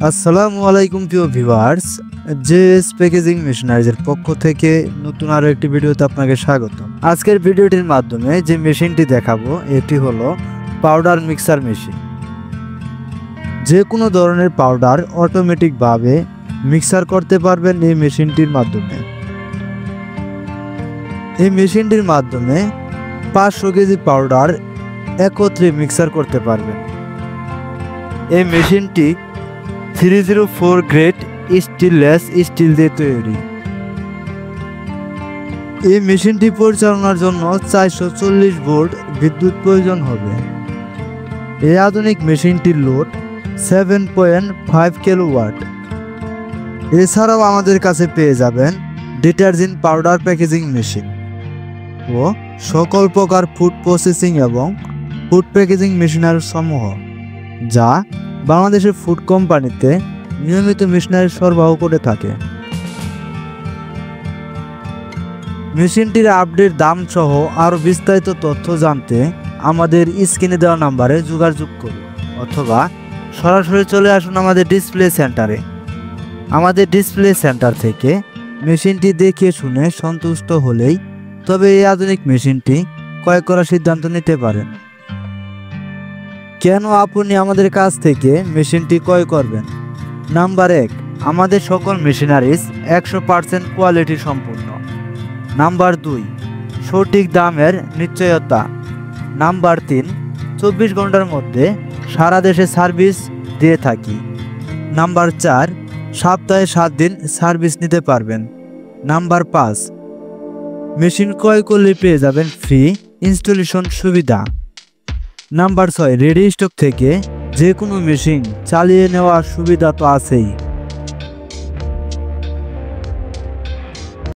আসসালামু আলাইকুম প্রিয় ভিউয়ার্স, জেএস প্যাকেজিং মেশিনারিজের পক্ষ থেকে নতুন আরো একটি ভিডিওতে আপনাকে স্বাগত। আজকের ভিডিওটির মাধ্যমে যে মেশিনটি দেখাবো এটি হলো পাউডার মিক্সার মেশিন। যে কোনো ধরনের পাউডার অটোমেটিকভাবে মিক্সার করতে পারবেন এই মেশিনটির মাধ্যমে। এই মেশিনটির মাধ্যমে 500 কেজি পাউডার একত্রে মিক্সার করতে পারবেন। এই মেশিনটি 304 গ্রেড স্টেনলেস স্টিল দিয়ে তৈরি। এই মেশিনটি পরিচালনার জন্য 440 ভোল্ট বিদ্যুৎ প্রয়োজন হবে। এই আধুনিক মেশিনটির লোড 7.5 কিলোওয়াট। এছাড়াও আমাদের কাছে পেয়ে যাবেন ডিটারজেন্ট পাউডার প্যাকেজিং মেশিন ও সকল প্রকার ফুড প্রসেসিং এবং ফুড প্যাকেজিং মেশিনারি সমূহ, যা বাংলাদেশের ফুড কোম্পানিতে নিয়মিত মেশিনারি সরবরাহ করে থাকে। মেশিনটির আপডেট দাম সহ আরও বিস্তারিত তথ্য জানতে আমাদের স্ক্রিনে দেওয়া নাম্বারে যোগাযোগ করুন অথবা সরাসরি চলে আসুন আমাদের ডিসপ্লে সেন্টারে। আমাদের ডিসপ্লে সেন্টার থেকে মেশিনটি দেখে শুনে সন্তুষ্ট হলেই তবে এই আধুনিক মেশিনটি ক্রয় করার সিদ্ধান্ত নিতে পারেন। কেন আপনি আমাদের কাছ থেকে মেশিনটি ক্রয় করবেন? নাম্বার 1, আমাদের সকল মেশিনারিজ 100% কোয়ালিটি সম্পূর্ণ। নাম্বার 2, সঠিক দামের নিশ্চয়তা। নাম্বার 3, 24 ঘন্টার মধ্যে সারা দেশে সার্ভিস দিয়ে থাকি। নাম্বার 4, সপ্তাহে 7 দিন সার্ভিস নিতে পারবেন। নাম্বার 5, মেশিন ক্রয় করলে পেয়ে যাবেন ফ্রি ইনস্টলেশন সুবিধা। নাম্বার 6, রেডি স্টক থেকে যে কোনো মেশিন চালিয়ে নেওয়ার সুবিধা তো আছেই।